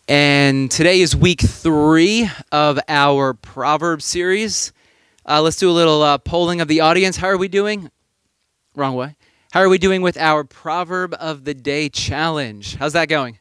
And today is week 3 of our Proverbs series. Let's do a little polling of the audience. How are we doing? Wrong way. How are we doing with our Proverb of the Day challenge? How's that going?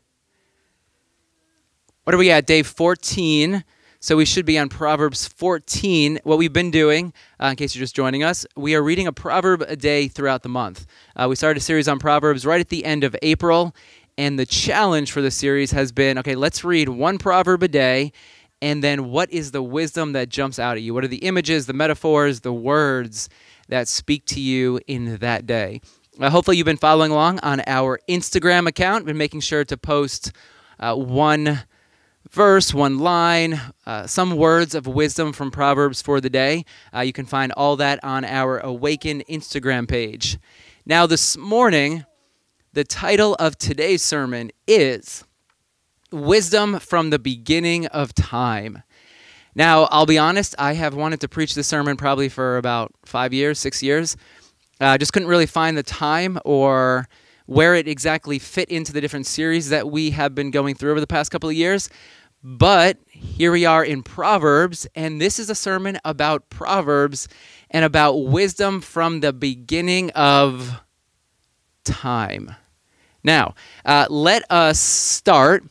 What are we at? Day 14. So we should be on Proverbs 14. What we've been doing, in case you're just joining us, we are reading a proverb a day throughout the month. We started a series on Proverbs right at the end of April. And the challenge for the series has been, okay, let's read one proverb a day, and then what is the wisdom that jumps out at you? What are the images, the metaphors, the words that speak to you in that day? Hopefully you've been following along on our Instagram account, been making sure to post one verse, one line, some words of wisdom from Proverbs for the day. You can find all that on our Awaken Instagram page. Now this morning, the title of today's sermon is Wisdom from the Beginning of Time. Now, I'll be honest, I have wanted to preach this sermon probably for about 5 years, 6 years. Just couldn't really find the time or where it exactly fit into the different series that we have been going through over the past couple of years. But here we are in Proverbs, and this is a sermon about Proverbs and about wisdom from the beginning of time. Now, let us start.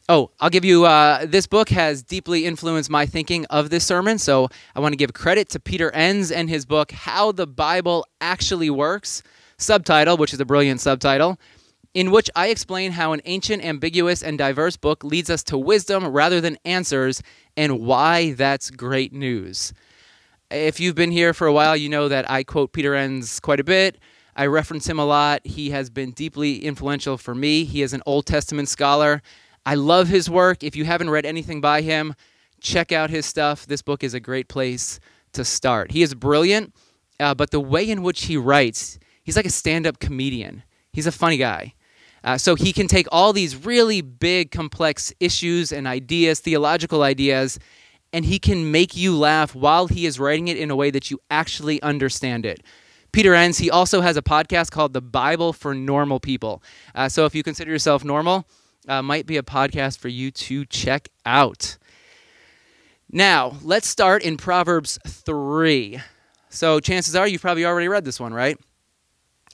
Oh, I'll give you, this book has deeply influenced my thinking of this sermon, so I want to give credit to Peter Enns and his book, How the Bible Actually Works, subtitle, which is a brilliant subtitle, in which I explain how an ancient, ambiguous, and diverse book leads us to wisdom rather than answers, and why that's great news. If you've been here for a while, you know that I quote Peter Enns quite a bit. I reference him a lot. He has been deeply influential for me. He is an Old Testament scholar. I love his work. If you haven't read anything by him, check out his stuff. This book is a great place to start. He is brilliant, but the way in which he writes, he's like a stand-up comedian. He's a funny guy. So he can take all these really big, complex issues and ideas, theological ideas, and he can make you laugh while he is writing it in a way that you actually understand it. Peter Enns, he also has a podcast called The Bible for Normal People. So if you consider yourself normal, might be a podcast for you to check out. Now, let's start in Proverbs 3. So chances are you've probably already read this one, right?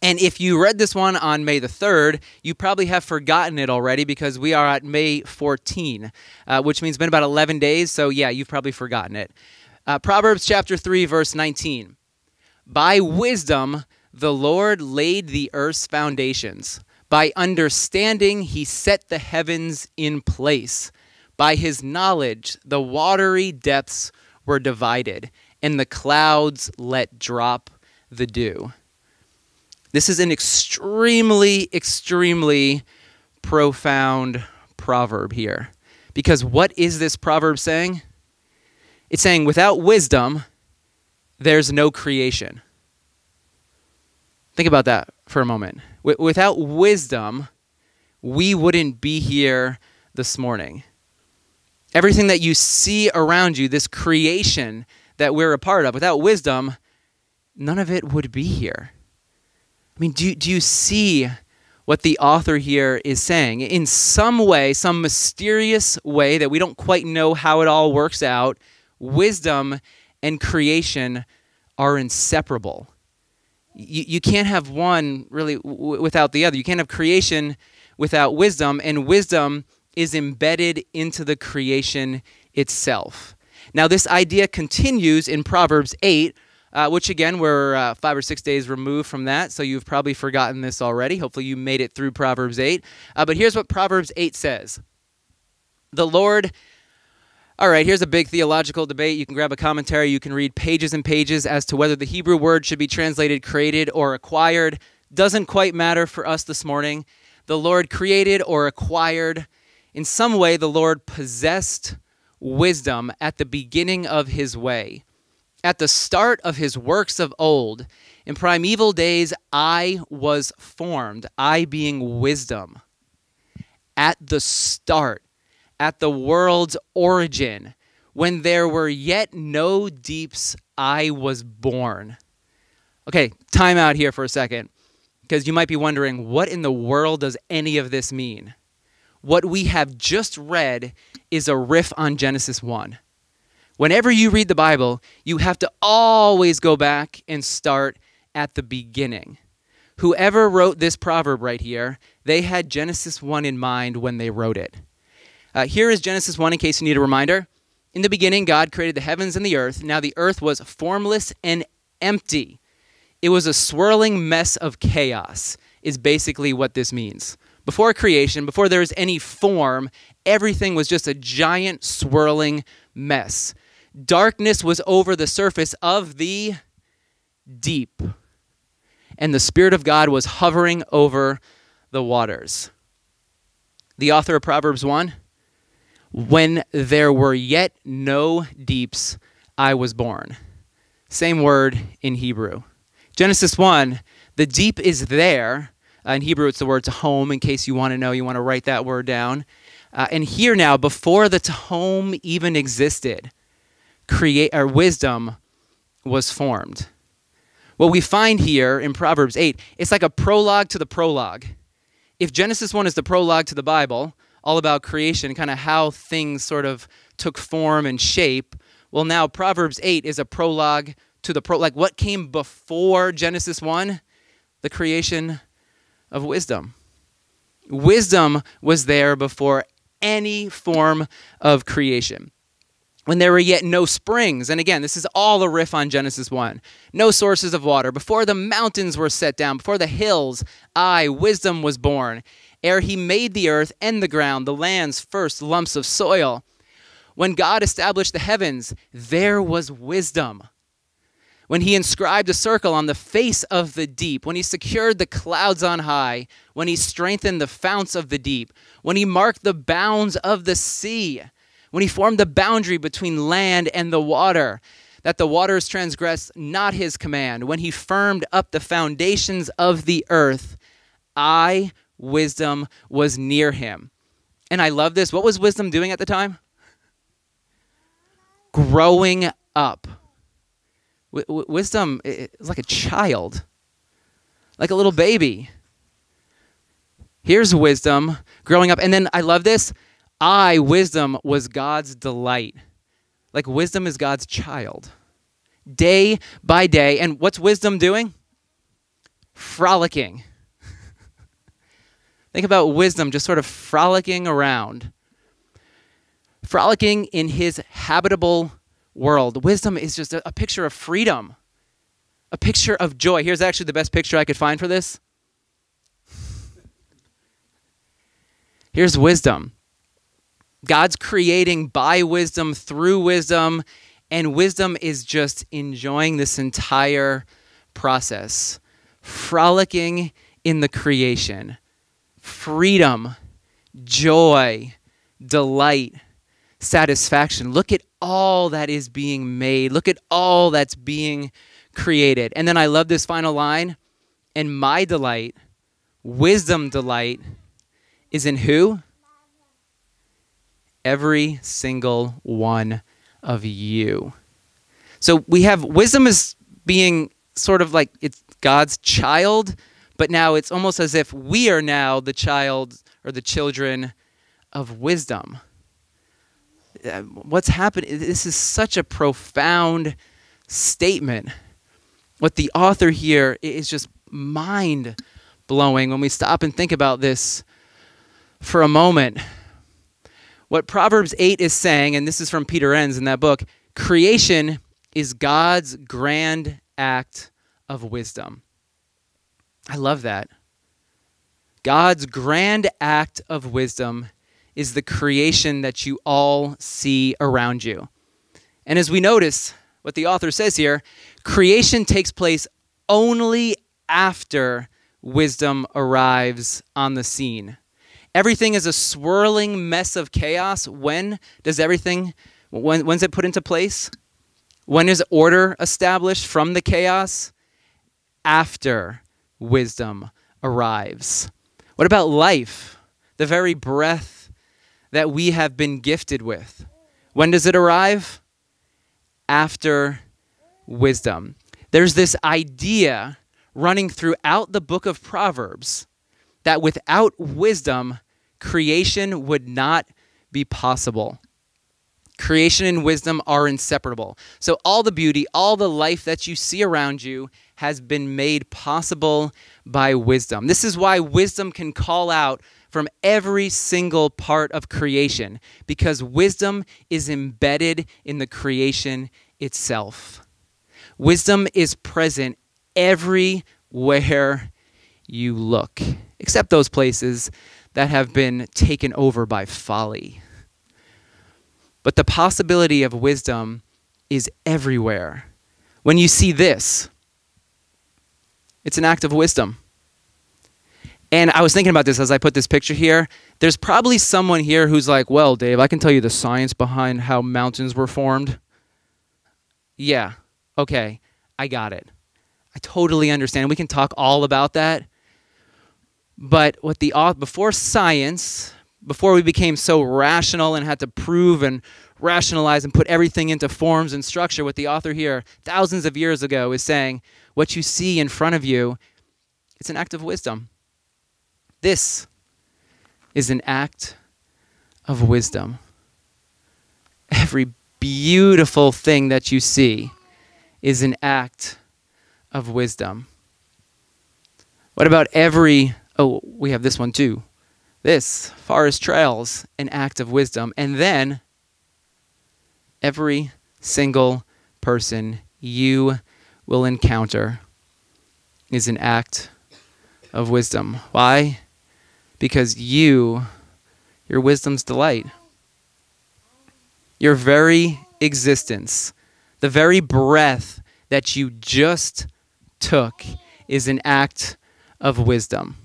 And if you read this one on May the 3rd, you probably have forgotten it already because we are at May 14, which means it's been about 11 days. So yeah, you've probably forgotten it. Proverbs chapter 3, verse 19. By wisdom, the Lord laid the earth's foundations. By understanding, he set the heavens in place. By his knowledge, the watery depths were divided, and the clouds let drop the dew. This is an extremely, extremely profound proverb here. Because what is this proverb saying? It's saying without wisdom, there's no creation. Think about that for a moment. Without wisdom, we wouldn't be here this morning. Everything that you see around you, this creation that we're a part of, without wisdom, none of it would be here. I mean, do you see what the author here is saying? In some way, some mysterious way that we don't quite know how it all works out, wisdom and creation are inseparable. You can't have one really without the other. You can't have creation without wisdom, and wisdom is embedded into the creation itself. Now, this idea continues in Proverbs 8, which again, we're 5 or 6 days removed from that, so you've probably forgotten this already. Hopefully you made it through Proverbs 8. But here's what Proverbs 8 says. The Lord... All right, here's a big theological debate. You can grab a commentary. You can read pages and pages as to whether the Hebrew word should be translated created or acquired. Doesn't quite matter for us this morning. The Lord created or acquired. In some way, the Lord possessed wisdom at the beginning of his way. At the start of his works of old, in primeval days, I was formed, I being wisdom. At the start, at the world's origin, when there were yet no deeps, I was born. Okay, time out here for a second, because you might be wondering, what in the world does any of this mean? what we have just read is a riff on Genesis 1. Whenever you read the Bible, you have to always go back and start at the beginning. Whoever wrote this proverb right here, they had Genesis 1 in mind when they wrote it. Here is Genesis 1 in case you need a reminder. In the beginning, God created the heavens and the earth. Now the earth was formless and empty. It was a swirling mess of chaos, is basically what this means. Before creation, before there was any form, everything was just a giant swirling mess. Darkness was over the surface of the deep, and the Spirit of God was hovering over the waters. The author of Proverbs 1, when there were yet no deeps, I was born. Same word in Hebrew. Genesis 1, the deep is there. In Hebrew, it's the word tahom, in case you want to know, you want to write that word down. And here now, before the tahom even existed, wisdom was formed. What we find here in Proverbs 8, it's like a prologue to the prologue. If Genesis 1 is the prologue to the Bible, all about creation, kind of how things sort of took form and shape, well, now Proverbs 8 is a prologue to the like what came before Genesis 1? The creation of wisdom. Wisdom was there before any form of creation. When there were yet no springs, and again, this is all a riff on Genesis 1, no sources of water, before the mountains were set down, before the hills, wisdom was born, ere he made the earth and the ground, the land's first lumps of soil. When God established the heavens, there was wisdom. When he inscribed a circle on the face of the deep, when he secured the clouds on high, when he strengthened the founts of the deep, when he marked the bounds of the sea, when he formed the boundary between land and the water, that the waters transgressed not his command, when he firmed up the foundations of the earth, wisdom, was near him. And I love this. What was wisdom doing at the time? Growing up. Wisdom is like a child, like a little baby. Here's wisdom growing up. And then I love this. Wisdom, was God's delight. Like wisdom is God's child. Day by day. And what's wisdom doing? Frolicking. Think about wisdom just sort of frolicking around. Frolicking in his habitable world. Wisdom is just a picture of freedom. A picture of joy. Here's actually the best picture I could find for this. Here's wisdom. God's creating by wisdom, through wisdom, and wisdom is just enjoying this entire process. Frolicking in the creation. Freedom, joy, delight, satisfaction. Look at all that is being made. Look at all that's being created. And then I love this final line. And my delight, wisdom delight, is in who? Every single one of you. So we have wisdom as being sort of like it's God's child, but now it's almost as if we are now the child or the children of wisdom. What's happened? This is such a profound statement. What the author here is just mind-blowing when we stop and think about this for a moment. What Proverbs 8 is saying, and this is from Peter Enns in that book, creation is God's grand act of wisdom. I love that. God's grand act of wisdom is the creation that you all see around you. And as we notice, what the author says here, creation takes place only after wisdom arrives on the scene. Everything is a swirling mess of chaos. When's it put into place? When is order established from the chaos? After wisdom arrives. What about life? The very breath that we have been gifted with. When does it arrive? After wisdom. There's this idea running throughout the book of Proverbs that without wisdom, creation would not be possible. Creation and wisdom are inseparable. So all the beauty, all the life that you see around you has been made possible by wisdom. This is why wisdom can call out from every single part of creation, because wisdom is embedded in the creation itself. Wisdom is present everywhere you look, except those places that have been taken over by folly. But the possibility of wisdom is everywhere. When you see this, it's an act of wisdom. And I was thinking about this as I put this picture here. There's probably someone here who's like, well, Dave, I can tell you the science behind how mountains were formed. Yeah, okay, I got it. I totally understand. We can talk all about that. But what before science, before we became so rational and had to prove and rationalize and put everything into forms and structure, what the author here thousands of years ago is saying, what you see in front of you, it's an act of wisdom. This is an act of wisdom. Every beautiful thing that you see is an act of wisdom. What about we have this one too. This, forest trails, an act of wisdom. And then every single person you will encounter is an act of wisdom. Why? Because your wisdom's delight. Your very existence, the very breath that you just took is an act of wisdom.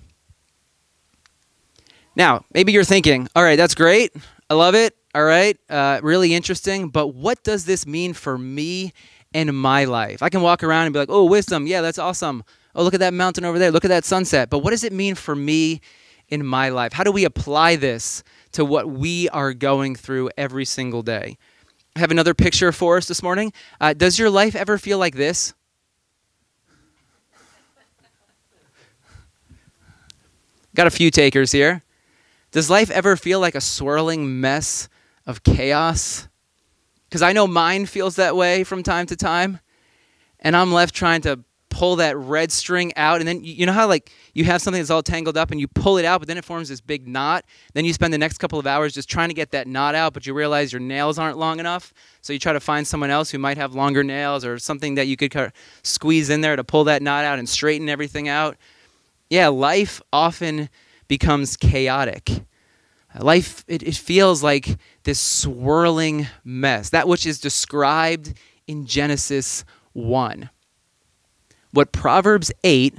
Now, maybe you're thinking, all right, that's great. I love it. All right, really interesting. But what does this mean for me and my life? I can walk around and be like, oh, wisdom. Yeah, that's awesome. Oh, look at that mountain over there. Look at that sunset. But what does it mean for me in my life? How do we apply this to what we are going through every single day? I have another picture for us this morning. Does your life ever feel like this? Got a few takers here. Does life ever feel like a swirling mess of chaos? Because I know mine feels that way from time to time. And I'm left trying to pull that red string out. And then you know how like you have something that's all tangled up and you pull it out, but then it forms this big knot. Then you spend the next couple of hours just trying to get that knot out, but you realize your nails aren't long enough. So you try to find someone else who might have longer nails or something that you could kind of squeeze in there to pull that knot out and straighten everything out. Yeah, life often becomes chaotic. Life, it feels like this swirling mess, that which is described in Genesis 1. What Proverbs 8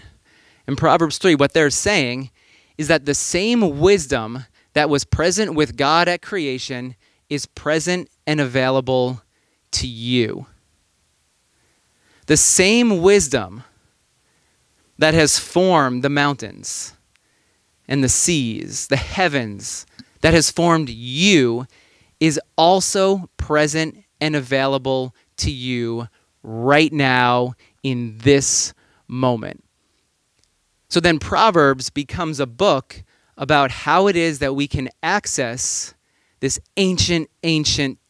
and Proverbs 3, what they're saying is that the same wisdom that was present with God at creation is present and available to you. The same wisdom that has formed the mountains and the seas, the heavens, that has formed you is also present and available to you right now in this moment. So then Proverbs becomes a book about how it is that we can access this ancient,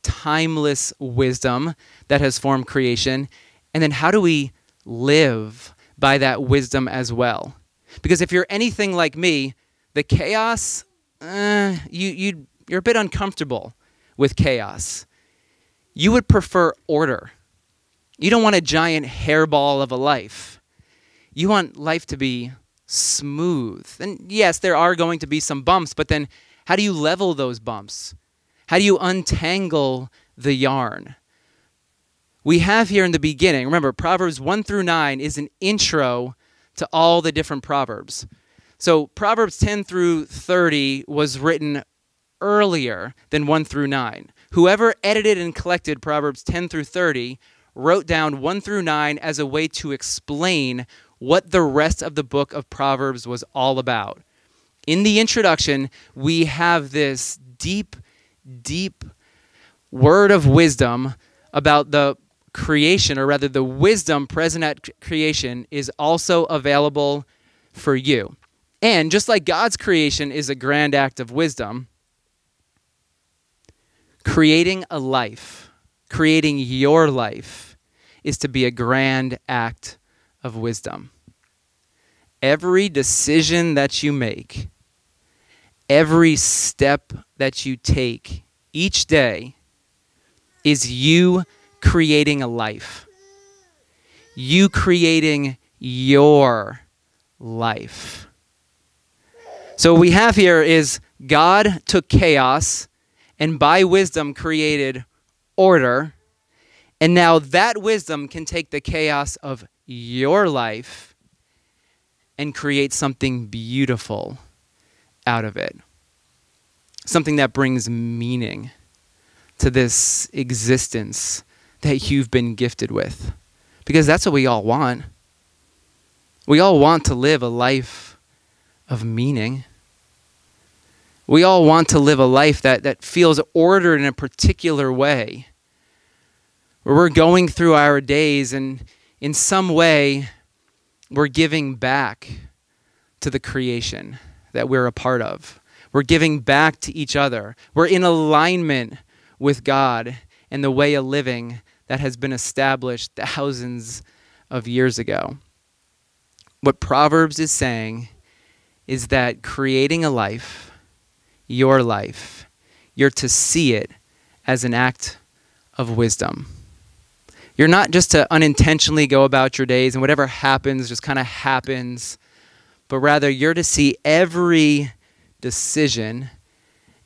timeless wisdom that has formed creation, and then how do we live by that wisdom as well? Because if you're anything like me, the chaos, you're a bit uncomfortable with chaos. You would prefer order. You don't want a giant hairball of a life. You want life to be smooth. And yes, there are going to be some bumps, but then how do you level those bumps? How do you untangle the yarn? We have here in the beginning, remember, Proverbs 1 through 9 is an intro to all the different Proverbs. So Proverbs 10 through 30 was written earlier than 1 through 9. Whoever edited and collected Proverbs 10 through 30 wrote down 1 through 9 as a way to explain what the rest of the book of Proverbs was all about. In the introduction, we have this deep word of wisdom about the creation, or rather the wisdom present at creation is also available for you. And just like God's creation is a grand act of wisdom, creating a life, creating your life, is to be a grand act of wisdom. Every decision that you make, every step that you take each day is you creating a life. You creating your life. So what we have here is God took chaos and by wisdom created order. And now that wisdom can take the chaos of your life and create something beautiful out of it. Something that brings meaning to this existence that you've been gifted with. Because that's what we all want. We all want to live a life of meaning. We all want to live a life that feels ordered in a particular way, where we're going through our days and in some way we're giving back to the creation that we're a part of. We're giving back to each other. We're in alignment with God and the way of living that has been established thousands of years ago. What Proverbs is saying is that creating a life, your life, you're to see it as an act of wisdom. You're not just to unintentionally go about your days and whatever happens just kind of happens, but rather you're to see every decision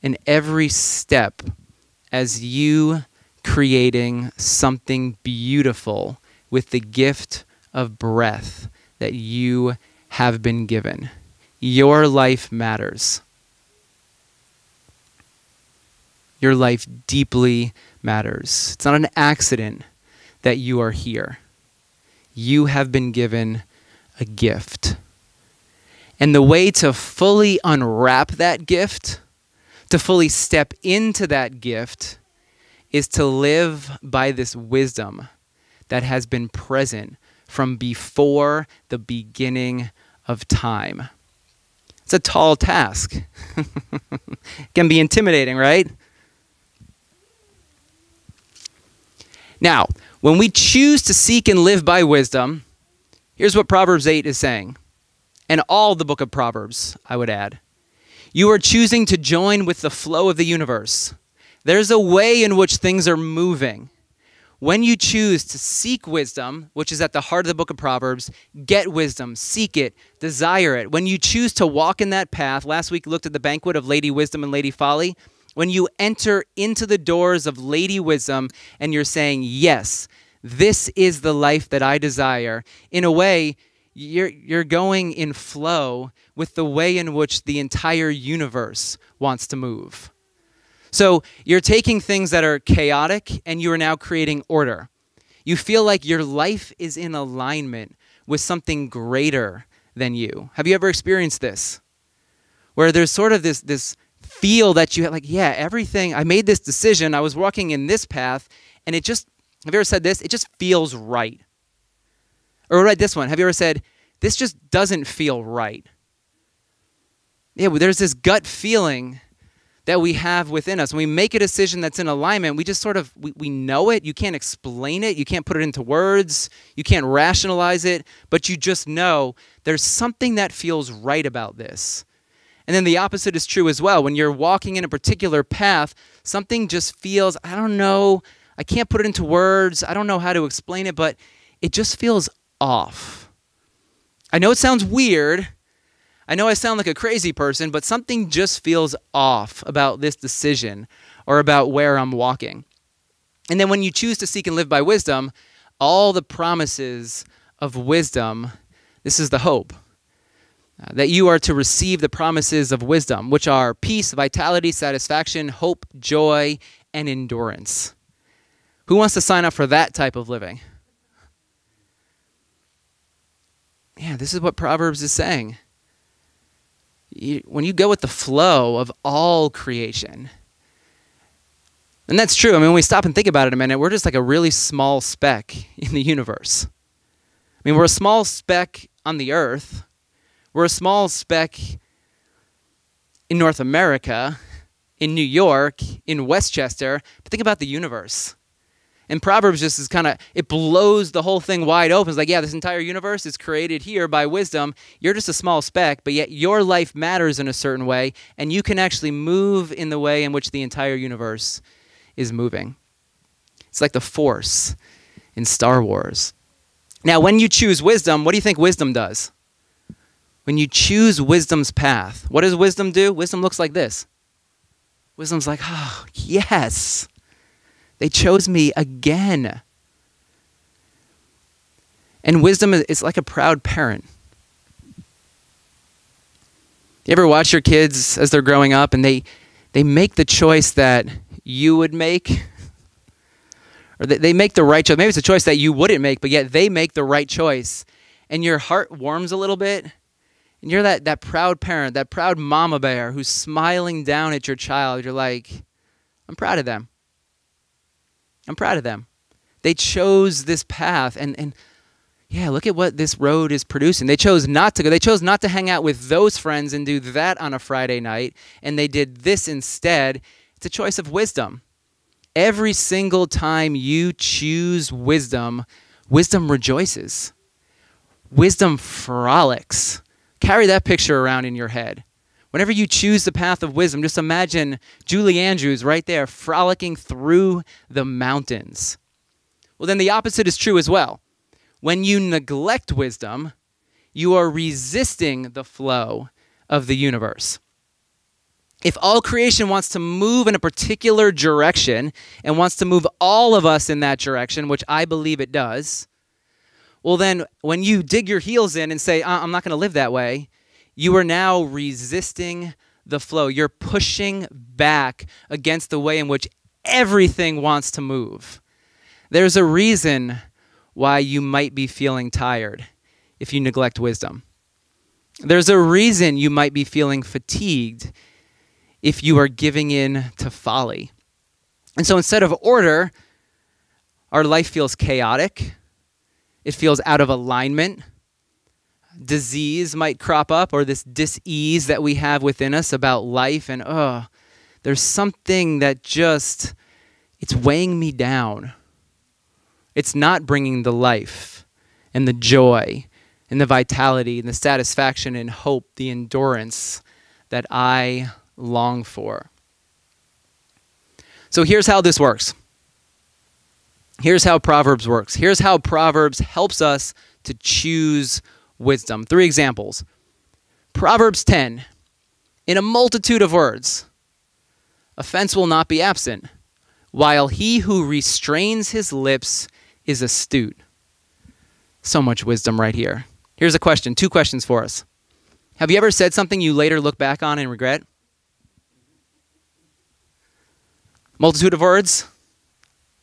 and every step as you creating something beautiful with the gift of breath that you have been given. Your life matters. Your life deeply matters. It's not an accident that you are here. You have been given a gift. And the way to fully unwrap that gift, to fully step into that gift, is to live by this wisdom that has been present from before the beginning of time. It's a tall task. It can be intimidating, right? Now, when we choose to seek and live by wisdom, here's what Proverbs 8 is saying, and all the book of Proverbs, I would add. You are choosing to join with the flow of the universe. There's a way in which things are moving. When you choose to seek wisdom, which is at the heart of the book of Proverbs, get wisdom, seek it, desire it. When you choose to walk in that path, last week we looked at the banquet of Lady Wisdom and Lady Folly. When you enter into the doors of Lady Wisdom and you're saying, yes, this is the life that I desire, in a way, you're going in flow with the way in which the entire universe wants to move. So you're taking things that are chaotic and you are now creating order. You feel like your life is in alignment with something greater than you. Have you ever experienced this? Where there's sort of this feel that you have, like, yeah, everything, I made this decision, I was walking in this path, and it just, have you ever said this? It just feels right. Or read this one. Have you ever said, this just doesn't feel right? Yeah, well, there's this gut feeling that we have within us. When we make a decision that's in alignment, we just sort of, we know it. You can't explain it. You can't put it into words. You can't rationalize it. But you just know there's something that feels right about this. And then the opposite is true as well. When you're walking in a particular path, something just feels, I don't know, I can't put it into words. I don't know how to explain it, but it just feels off. I know it sounds weird. I know I sound like a crazy person, but something just feels off about this decision or about where I'm walking. And then when you choose to seek and live by wisdom, all the promises of wisdom, this is the hope, that you are to receive the promises of wisdom, which are peace, vitality, satisfaction, hope, joy, and endurance. Who wants to sign up for that type of living? Yeah, this is what Proverbs is saying. When you go with the flow of all creation, and that's true. I mean, when we stop and think about it a minute, we're just like a really small speck in the universe. I mean, we're a small speck on the earth. We're a small speck in North America, in New York, in Westchester, but think about the universe. And Proverbs just is kind of, it blows the whole thing wide open. It's like, yeah, this entire universe is created here by wisdom. You're just a small speck, but yet your life matters in a certain way, and you can actually move in the way in which the entire universe is moving. It's like the Force in Star Wars. Now, when you choose wisdom, what do you think wisdom does? When you choose wisdom's path, what does wisdom do? Wisdom looks like this. Wisdom's like, oh, yes. They chose me again. And wisdom is like a proud parent. You ever watch your kids as they're growing up and they make the choice that you would make? Or they make the right choice. Maybe it's a choice that you wouldn't make, but yet they make the right choice. And your heart warms a little bit. And you're that proud parent, that proud mama bear who's smiling down at your child. You're like, I'm proud of them. I'm proud of them. They chose this path, and yeah, look at what this road is producing. They chose not to go. They chose not to hang out with those friends and do that on a Friday night, and they did this instead. It's a choice of wisdom. Every single time you choose wisdom, wisdom rejoices. Wisdom frolics. Carry that picture around in your head. Whenever you choose the path of wisdom, just imagine Julie Andrews right there frolicking through the mountains. Well, then the opposite is true as well. When you neglect wisdom, you are resisting the flow of the universe. If all creation wants to move in a particular direction and wants to move all of us in that direction, which I believe it does, well then when you dig your heels in and say, I'm not going to live that way, you are now resisting the flow. You're pushing back against the way in which everything wants to move. There's a reason why you might be feeling tired if you neglect wisdom. There's a reason you might be feeling fatigued if you are giving in to folly. And so instead of order, our life feels chaotic. It feels out of alignment. Disease might crop up, or this dis-ease that we have within us about life, and there's something that just, it's weighing me down. It's not bringing the life and the joy and the vitality and the satisfaction and hope, the endurance that I long for. So here's how this works. Here's how Proverbs works. Here's how Proverbs helps us to choose wisdom. 3 examples. Proverbs 10. In a multitude of words, offense will not be absent, while he who restrains his lips is astute. So much wisdom right here. Here's a question. 2 questions for us. Have you ever said something you later look back on and regret? Multitude of words,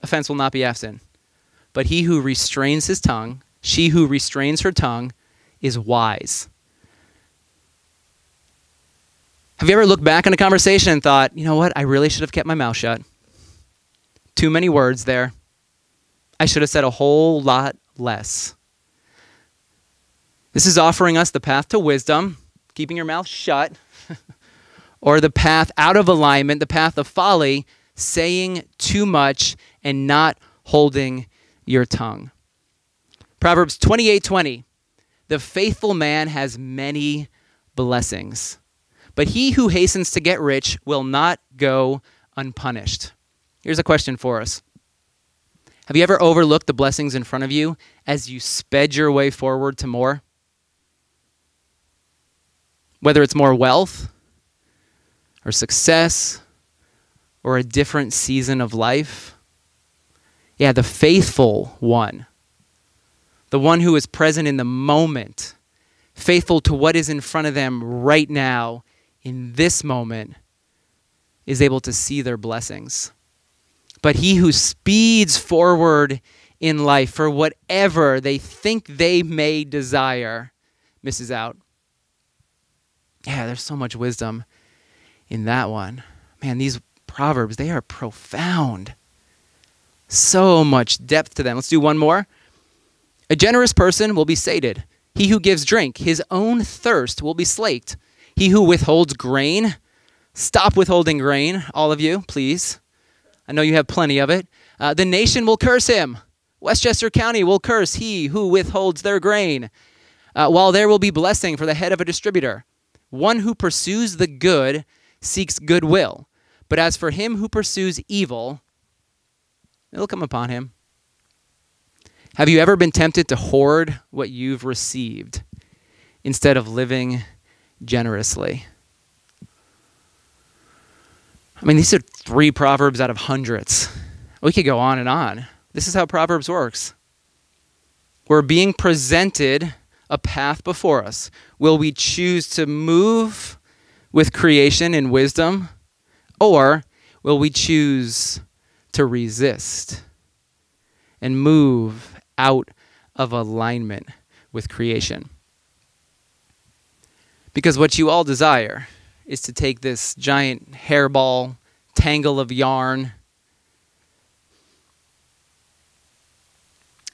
offense will not be absent. But he who restrains his tongue, she who restrains her tongue, is wise. Have you ever looked back on a conversation and thought, you know what, I really should have kept my mouth shut. Too many words there. I should have said a whole lot less. This is offering us the path to wisdom, keeping your mouth shut, or the path out of alignment, the path of folly, saying too much and not holding your tongue. Proverbs 28:20. The faithful man has many blessings, but he who hastens to get rich will not go unpunished. Here's a question for us. Have you ever overlooked the blessings in front of you as you sped your way forward to more? Whether it's more wealth or success or a different season of life. Yeah, the faithful one. The one who is present in the moment, faithful to what is in front of them right now, in this moment, is able to see their blessings. But he who speeds forward in life for whatever they think they may desire misses out. Yeah, there's so much wisdom in that one. Man, these Proverbs, they are profound. So much depth to them. Let's do one more. A generous person will be sated, He who gives drink, his own thirst will be slaked. He who withholds grain, stop withholding grain, all of you, please. I know you have plenty of it. The nation will curse him. Westchester County will curse he who withholds their grain, while there will be blessing for the head of a distributor. One who pursues the good seeks goodwill, but as for him who pursues evil, it'll come upon him. Have you ever been tempted to hoard what you've received instead of living generously? I mean, these are 3 Proverbs out of hundreds. We could go on and on. This is how Proverbs works. We're being presented a path before us. Will we choose to move with creation in wisdom, or will we choose to resist and move out of alignment with creation? Because what you all desire is to take this giant hairball tangle of yarn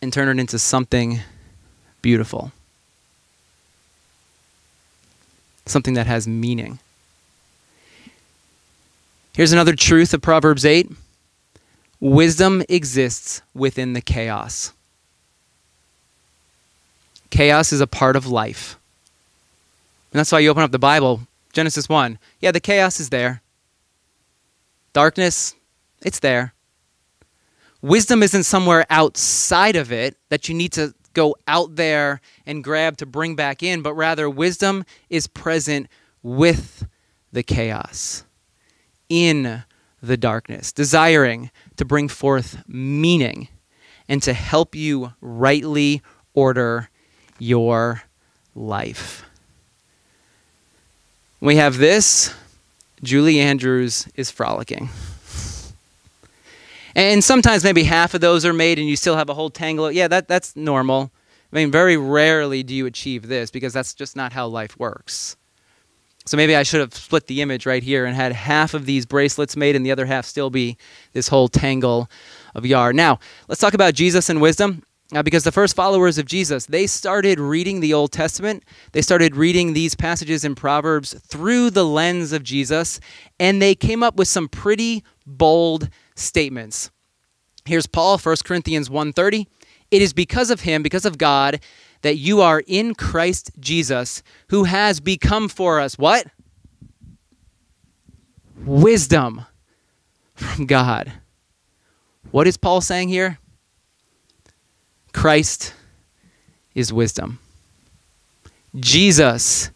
and turn it into something beautiful. Something that has meaning. Here's another truth of Proverbs 8. Wisdom exists within the chaos. Chaos is a part of life. And that's why you open up the Bible, Genesis 1. Yeah, the chaos is there. Darkness, it's there. Wisdom isn't somewhere outside of it that you need to go out there and grab to bring back in, but rather wisdom is present with the chaos, in the darkness, desiring to bring forth meaning and to help you rightly order your life. We have this. Julie Andrews is frolicking. And sometimes maybe half of those are made and you still have a whole tangle. Yeah, that's normal. I mean, very rarely do you achieve this because that's just not how life works. So maybe I should have split the image right here and had half of these bracelets made and the other half still be this whole tangle of yarn. Now, let's talk about Jesus and wisdom. Because the first followers of Jesus, they started reading the Old Testament. They started reading these passages in Proverbs through the lens of Jesus, and they came up with some pretty bold statements. Here's Paul, 1 Corinthians 1:30. It is because of him, because of God, that you are in Christ Jesus, who has become for us what? Wisdom from God. What is Paul saying here? Christ is wisdom. Jesus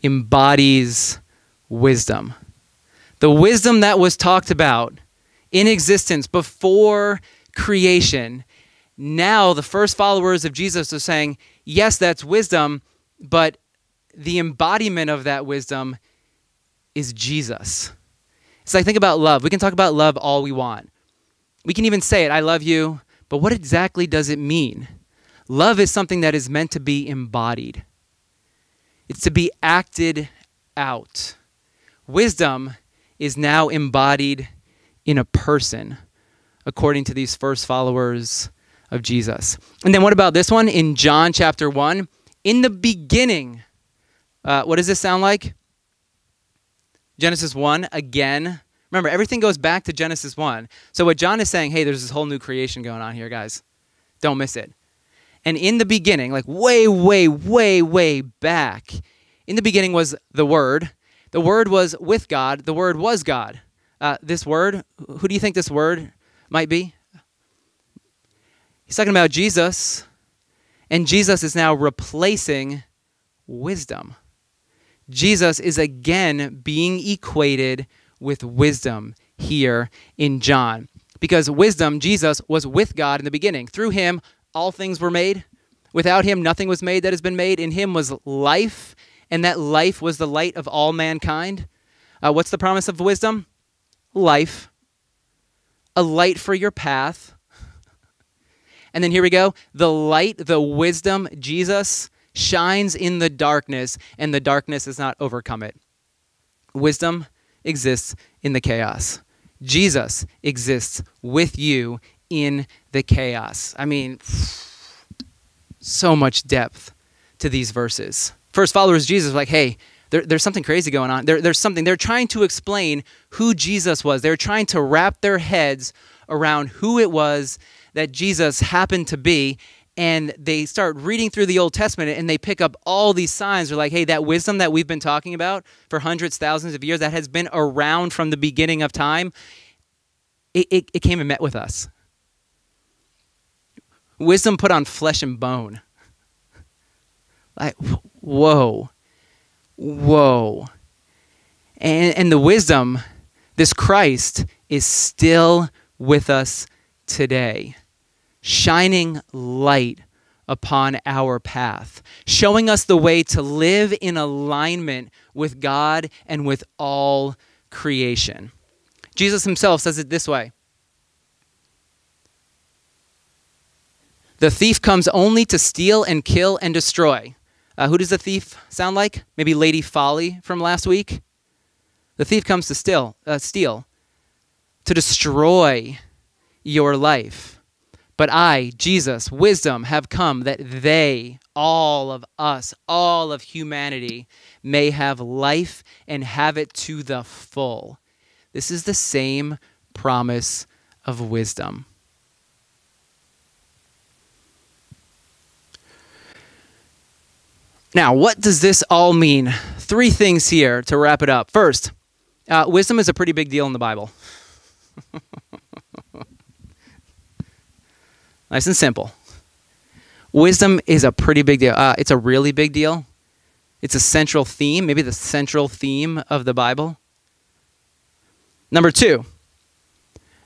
embodies wisdom. The wisdom that was talked about in existence before creation. Now the first followers of Jesus are saying, yes, that's wisdom, but the embodiment of that wisdom is Jesus. It's like, think about love. We can talk about love all we want. We can even say it, I love you. But what exactly does it mean? Love is something that is meant to be embodied. It's to be acted out. Wisdom is now embodied in a person, according to these first followers of Jesus. And then what about this one? In John chapter 1, in the beginning, what does this sound like? Genesis 1, again. Remember, everything goes back to Genesis 1. So what John is saying, hey, there's this whole new creation going on here, guys. Don't miss it. And in the beginning, like way, way, way, way back, in the beginning was the Word. The Word was with God. The Word was God. This Word, who do you think this Word might be? He's talking about Jesus. And Jesus is now replacing wisdom. Jesus is again being equated with wisdom here in John. Because wisdom, Jesus, was with God in the beginning. Through him, all things were made. Without him, nothing was made that has been made. In him was life, and that life was the light of all mankind. What's the promise of wisdom? Life. A light for your path. And then here we go. The light, the wisdom, Jesus, shines in the darkness, and the darkness has not overcome it. Wisdom exists in the chaos. Jesus exists with you in the chaos. I mean, so much depth to these verses. First followers of Jesus were like, hey, there's something crazy going on. There's something. They're trying to explain who Jesus was. They're trying to wrap their heads around who it was that Jesus happened to be. And they start reading through the Old Testament and they pick up all these signs. They're like, hey, that wisdom that we've been talking about for hundreds, thousands of years, that has been around from the beginning of time, it came and met with us. Wisdom put on flesh and bone. Like, whoa. And the wisdom, this Christ, is still with us today, shining light upon our path, showing us the way to live in alignment with God and with all creation. Jesus himself says it this way: the thief comes only to steal and kill and destroy. Who does the thief sound like? Maybe Lady Folly from last week. The thief comes to steal, to destroy your life. But I, Jesus, wisdom, have come that they, all of us, all of humanity, may have life and have it to the full. This is the same promise of wisdom. Now, what does this all mean? 3 things here to wrap it up. First, wisdom is a pretty big deal in the Bible. Nice and simple. Wisdom is a pretty big deal. It's a really big deal. It's a central theme, maybe the central theme of the Bible. Number 2,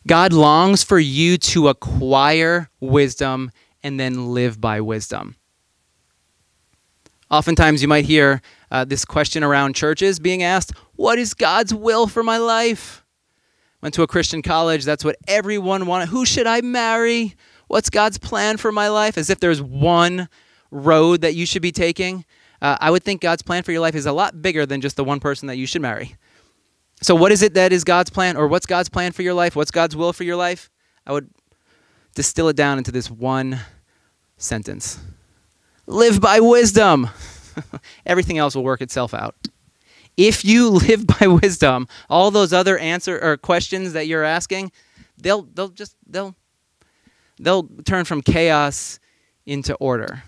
God longs for you to acquire wisdom and then live by wisdom. Oftentimes you might hear this question around churches being asked, what is God's will for my life? Went to a Christian college, that's what everyone wanted. Who should I marry? What's God's plan for my life? As if there's one road that you should be taking. I would think God's plan for your life is a lot bigger than just the one person that you should marry. So what is it that is God's plan? Or what's God's plan for your life? What's God's will for your life? I would distill it down into this one sentence. Live by wisdom. Everything else will work itself out. If you live by wisdom, all those other questions that you're asking, they'll turn from chaos into order.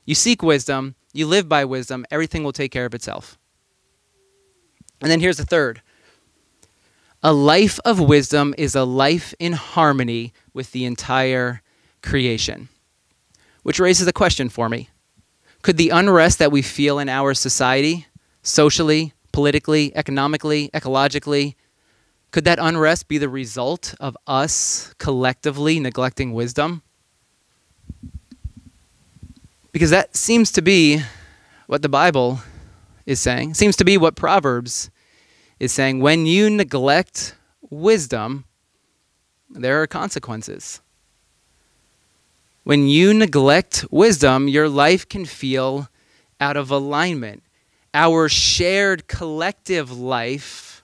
You seek wisdom, you live by wisdom, everything will take care of itself. And then here's the third. A life of wisdom is a life in harmony with the entire creation. Which raises a question for me. Could the unrest that we feel in our society, socially, politically, economically, ecologically, could that unrest be the result of us collectively neglecting wisdom? Because that seems to be what the Bible is saying. Seems to be what Proverbs is saying. When you neglect wisdom, there are consequences. When you neglect wisdom, your life can feel out of alignment. Our shared collective life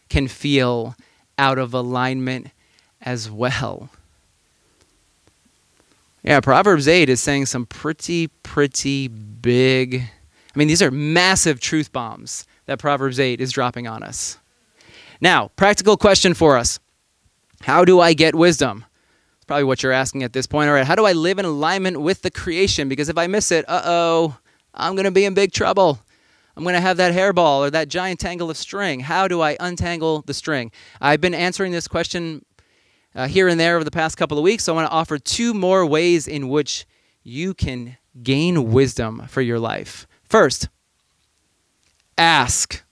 can feel out of alignment as well. Yeah, Proverbs 8 is saying some pretty big, these are massive truth bombs that Proverbs 8 is dropping on us. Now, practical question for us. How do I get wisdom? It's probably what you're asking at this point. All right, how do I live in alignment with the creation? Because if I miss it, I'm going to be in big trouble. I'm going to have that hairball or that giant tangle of string. How do I untangle the string? I've been answering this question here and there over the past couple of weeks, so I want to offer 2 more ways in which you can gain wisdom for your life. First, ask.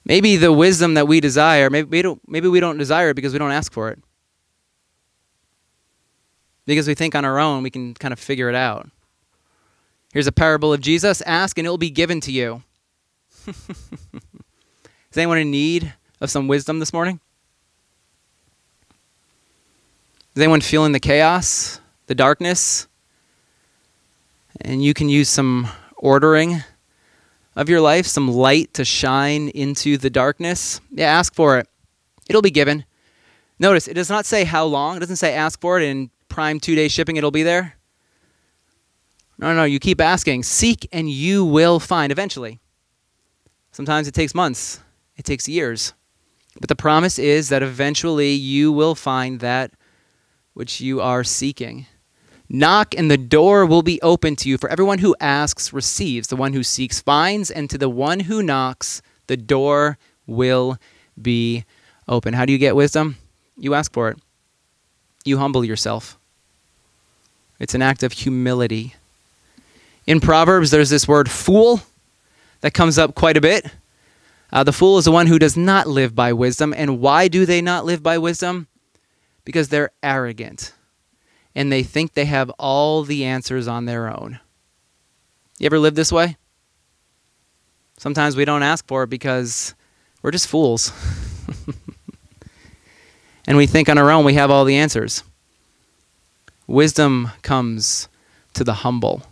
Maybe the wisdom that we desire, maybe we don't desire it because we don't ask for it. Because we think on our own we can kind of figure it out. Here's a parable of Jesus. Ask and it will be given to you. Is anyone in need of some wisdom this morning? Is anyone feeling the chaos, the darkness? And you can use some ordering of your life, some light to shine into the darkness. Yeah, ask for it. It'll be given. Notice, it does not say how long. It doesn't say ask for it in Prime 2-day shipping, it'll be there. No, you keep asking. Seek and you will find eventually. Sometimes it takes months. It takes years. But the promise is that eventually you will find that which you are seeking. Knock and the door will be open to you. For everyone who asks receives. The one who seeks finds. And to the one who knocks, the door will be open. How do you get wisdom? You ask for it. You humble yourself. It's an act of humility. In Proverbs, there's this word fool that comes up quite a bit. The fool is the one who does not live by wisdom. And why do they not live by wisdom? Because they're arrogant. And they think they have all the answers on their own. You ever live this way? Sometimes we don't ask for it because we're just fools. And we think on our own we have all the answers. Wisdom comes to the humble.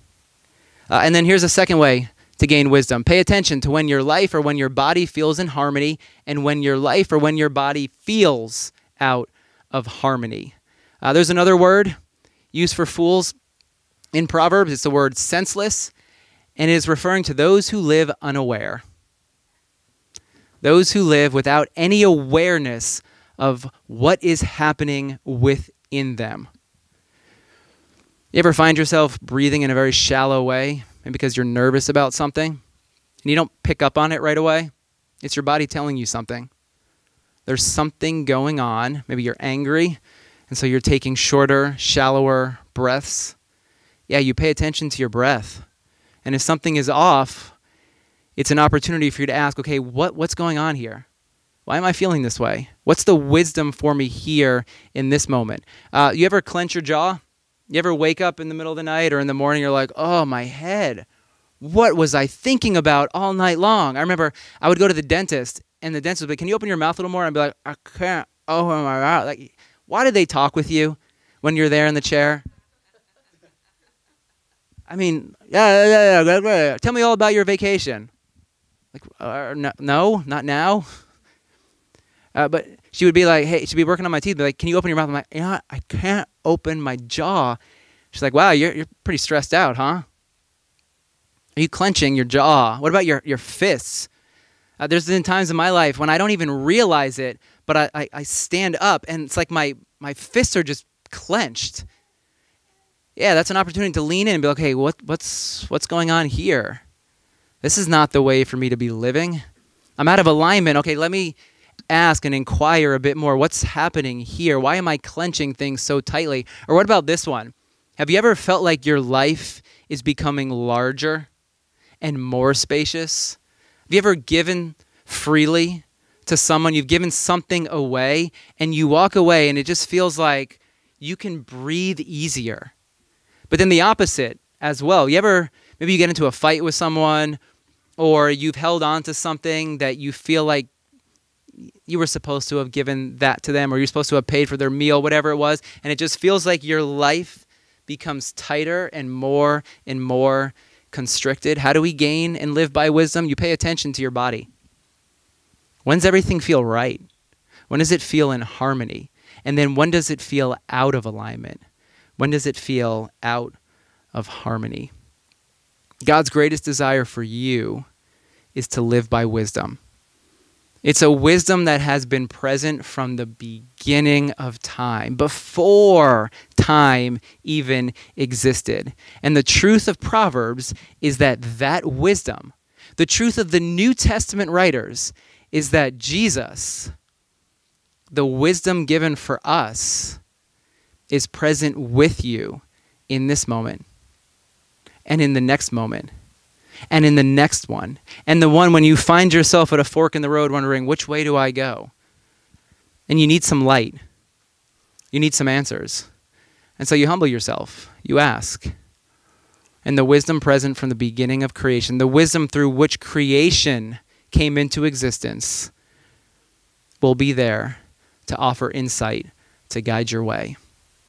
And then here's a second way to gain wisdom. Pay attention to when your life or when your body feels in harmony and when your life or when your body feels out of harmony. There's another word used for fools in Proverbs. It's the word senseless, and it is referring to those who live unaware. Those who live without any awareness of what is happening within them. You ever find yourself breathing in a very shallow way, and because you're nervous about something, and you don't pick up on it right away? It's your body telling you something. There's something going on. Maybe you're angry, and so you're taking shorter, shallower breaths. Yeah, you pay attention to your breath. And if something is off, it's an opportunity for you to ask, okay, what's going on here? Why am I feeling this way? What's the wisdom for me here in this moment? You ever clench your jaw? You ever wake up in the middle of the night or in the morning, you're like, oh, my head. What was I thinking about all night long? I remember I would go to the dentist, and the dentist would be like, can you open your mouth a little more? And I'd be like, I can't. Oh, my God. Like, why did they talk with you when you're there in the chair? I mean, yeah. Tell me all about your vacation. Like, no, not now. But she would be like, hey, she'd be working on my teeth. Be like, can you open your mouth? I'm like, I can't open my jaw. She's like, wow, you're pretty stressed out, huh? Are you clenching your jaw? What about your fists? There's been times in my life when I don't even realize it, but I stand up and it's like my fists are just clenched. Yeah, that's an opportunity to lean in and be like, hey, what's going on here? This is not the way for me to be living. I'm out of alignment. Okay, let me ask and inquire a bit more. What's happening here? Why am I clenching things so tightly? Or what about this one? Have you ever felt like your life is becoming larger and more spacious? Have you ever given freely to someone? You've given something away and you walk away and it just feels like you can breathe easier. But then the opposite as well. Maybe you get into a fight with someone or you've held on to something that you feel like you were supposed to have given that to them or you're supposed to have paid for their meal, whatever it was, and it just feels like your life becomes tighter and more constricted. How do we gain and live by wisdom? You pay attention to your body. When does everything feel right? When does it feel in harmony? And then when does it feel out of alignment? When does it feel out of harmony? God's greatest desire for you is to live by wisdom. It's a wisdom that has been present from the beginning of time, before time even existed. And the truth of Proverbs is that wisdom, the truth of the New Testament writers, is that Jesus, the wisdom given for us, is present with you in this moment and in the next moment and in the next one and the one when you find yourself at a fork in the road wondering, which way do I go? And you need some light. You need some answers. And so you humble yourself. You ask. And the wisdom present from the beginning of creation, the wisdom through which creation came into existence, will be there to offer insight to guide your way.